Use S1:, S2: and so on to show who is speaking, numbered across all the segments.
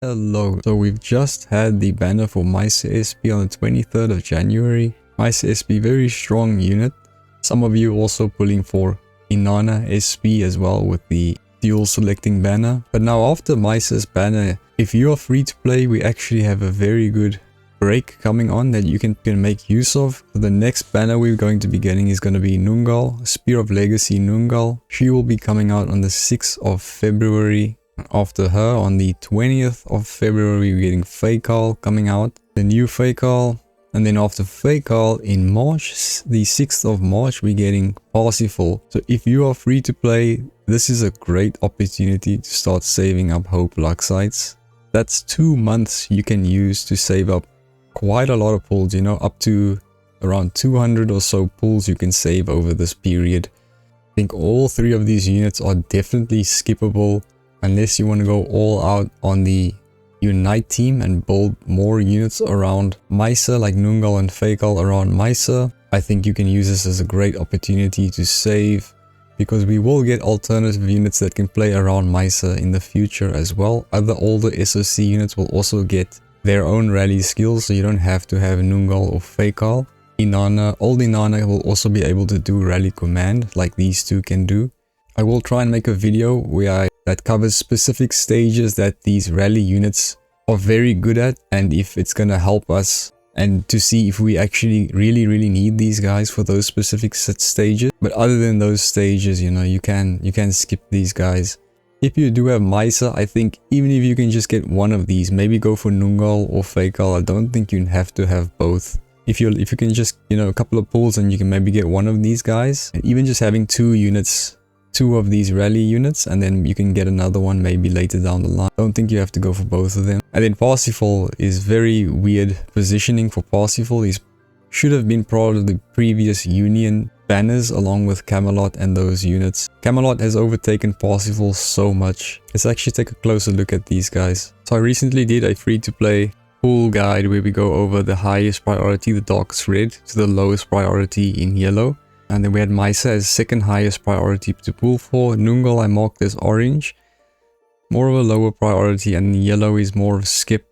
S1: Hello, so we've just had the banner for Misa SP on the 23rd of January. Misa SP, very strong unit. Some of you also pulling for Inanna SP as well with the dual selecting banner. But now after Misa's banner, if you are free to play, we actually have a very good break coming on that you can make use of. So the next banner we're going to be getting is going to be Nungal, Spear of Legacy Nungal. She will be coming out on the 6th of February. After her, on the 20th of February, we're getting Faekal coming out, the new Faekal. And then after Faekal in March, the 6th of March, we're getting Parsifal. So if you are free to play, this is a great opportunity to start saving up Hope Luck sites. That's 2 months you can use to save up quite a lot of pulls, you know, up to around 200 or so pulls you can save over this period. I think all three of these units are definitely skippable. Unless you want to go all out on the Unite team and build more units around Misa, like Nungal and Faekal around Misa, I think you can use this as a great opportunity to save, because we will get alternative units that can play around Misa in the future as well. Other older SOC units will also get their own rally skills, so you don't have to have Nungal or Faekal. Old Inanna will also be able to do rally command like these two can do. I will try and make a video where that covers specific stages that these rally units are very good at, and if it's going to help us, and to see if we actually really need these guys for those specific stages. But other than those stages, you know, you can skip these guys. If you do have Misa, I think even if you can just get one of these, maybe go for Nungal or Faekal. I don't think you have to have both. If you can just, you know, a couple of pulls and you can maybe get one of these guys, and even just having two of these rally units, and then you can get another one maybe later down the line. Don't think you have to go for both of them. And then Parsifal is very weird positioning for Parsifal. He should have been part of the previous Union banners along with Camelot and those units. Camelot has overtaken Parsifal so much. Let's actually take a closer look at these guys. So I recently did a free-to-play pool guide where we go over the highest priority, the darkest red, to the lowest priority in yellow. And then we had Misa as second highest priority to pull for. Nungal I marked as orange, more of a lower priority, and yellow is more of a skip.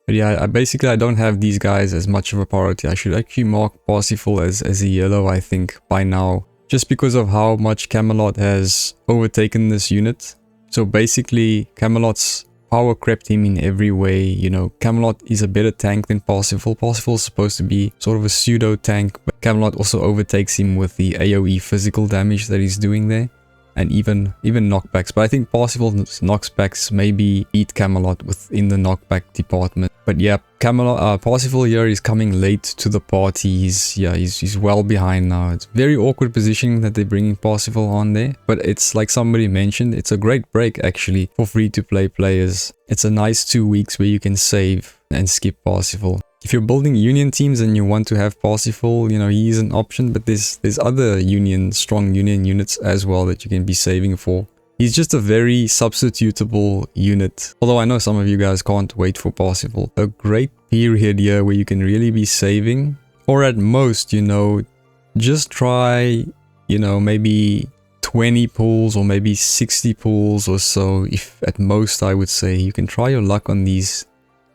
S1: But yeah, I don't have these guys as much of a priority. I should actually mark Parsifal as a yellow, I think, by now, just because of how much Camelot has overtaken this unit. So basically, Camelot's power crept him in every way. You know, Camelot is a better tank than Parsifal. Parsifal is supposed to be sort of a pseudo tank, but Camelot also overtakes him with the AoE physical damage that he's doing there, and even knockbacks. But I think Parsifal's knockbacks maybe beat Camelot within the knockback department. But yeah, Parsifal here is coming late to the party. He's well behind now. It's very awkward positioning that they're bringing Parsifal on there. But it's like somebody mentioned, it's a great break actually for free-to-play players. It's a nice 2 weeks where you can save and skip Parsifal. If you're building Union teams and you want to have Parsifal, you know, he is an option. But there's other strong Union units as well that you can be saving for. He's just a very substitutable unit. Although I know some of you guys can't wait for Parsifal. A great period here where you can really be saving. Or at most, you know, just try, you know, maybe 20 pulls or maybe 60 pulls or so. If at most, I would say you can try your luck on these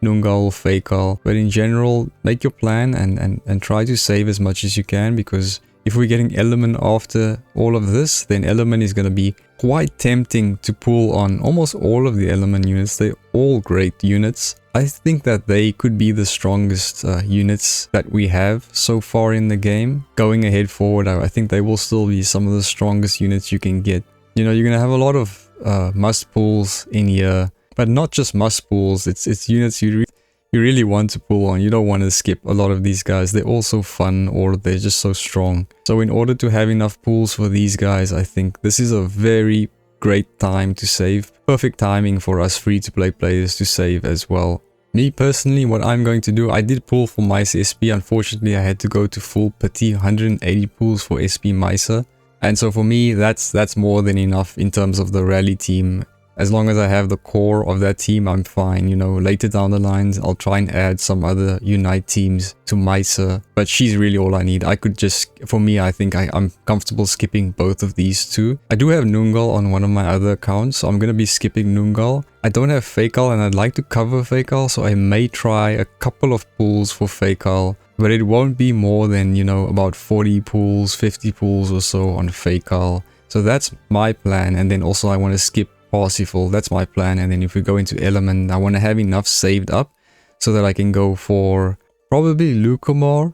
S1: Nungal, Faekal. But in general, make your plan and try to save as much as you can, because if we're getting Element after all of this, then Element is going to be quite tempting to pull on almost all of the Element units. They're all great units. I think that they could be the strongest units that we have so far in the game. Going ahead forward, I think they will still be some of the strongest units you can get. You know, you're going to have a lot of must pulls in here, but not just must pulls. It's units you really want to pull on. You don't want to skip a lot of these guys. They're all so fun, or they're just so strong. So in order to have enough pulls for these guys, I think this is a very great time to save. Perfect timing for us free-to-play players to save as well. Me personally, what I'm going to do, I did pull for Misa SP. Unfortunately, I had to go to full pity, 180 pulls for SP Misa. And so for me, that's more than enough in terms of the rally team. As long as I have the core of that team, I'm fine. You know, later down the lines, I'll try and add some other Unite teams to Misa. But she's really all I need. I could just, for me, I think I'm comfortable skipping both of these two. I do have Noongal on one of my other accounts, so I'm going to be skipping Noongal. I don't have Fakal and I'd like to cover Fakal, so I may try a couple of pulls for Fakal. But it won't be more than, you know, about 40 pulls, 50 pulls or so on Fakal. So that's my plan. And then also I want to skip Parsifal. That's my plan. And then if we go into Element, I want to have enough saved up so that I can go for probably Lucamore.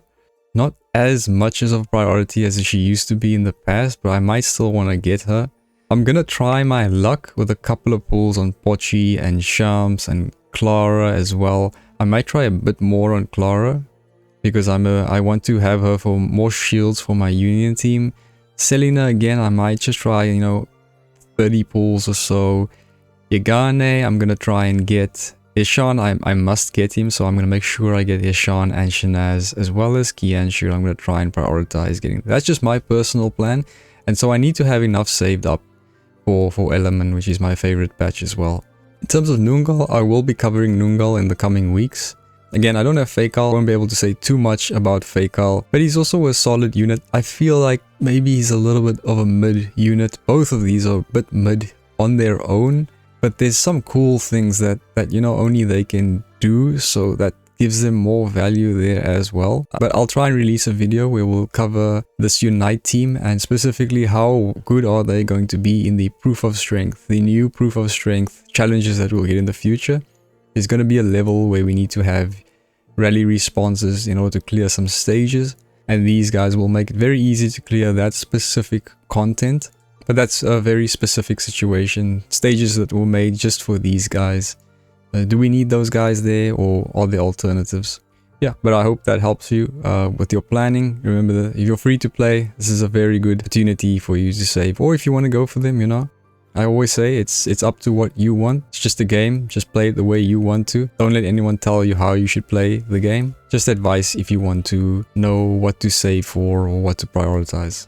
S1: Not as much as of priority as she used to be in the past, but I might still want to get her. I'm gonna try my luck with a couple of pulls on Pochi and Shams and Clara as well. I might try a bit more on Clara because I want to have her for more shields for my Union team. Selena again, I might just try, you know, 30 pulls or so. Yagane, I'm gonna try and get Ishan. I must get him, so I'm gonna make sure I get Ishan and Shanaz as well as Kianshu. I'm gonna try and prioritize getting. That's just my personal plan, and so I need to have enough saved up for Element, which is my favorite patch as well. In terms of Noongal, I will be covering Noongal in the coming weeks. Again, I don't have Fakal, I won't be able to say too much about Fakal, but he's also a solid unit. I feel like maybe he's a little bit of a mid unit. Both of these are a bit mid on their own, but there's some cool things that you know, only they can do, so that gives them more value there as well. But I'll try and release a video where we'll cover this Unite team and specifically how good are they going to be in the Proof of Strength, the new Proof of Strength challenges that we'll get in the future. There's going to be a level where we need to have rally responses in order to clear some stages, and these guys will make it very easy to clear that specific content. But that's a very specific situation, stages that were made just for these guys. Do we need those guys there, or are there alternatives? Yeah, but I hope that helps you with your planning. Remember that if you're free to play, this is a very good opportunity for you to save, or if you want to go for them, you know. I always say it's up to what you want. It's just a game. Just play it the way you want to. Don't let anyone tell you how you should play the game. Just advice if you want to know what to save for or what to prioritize.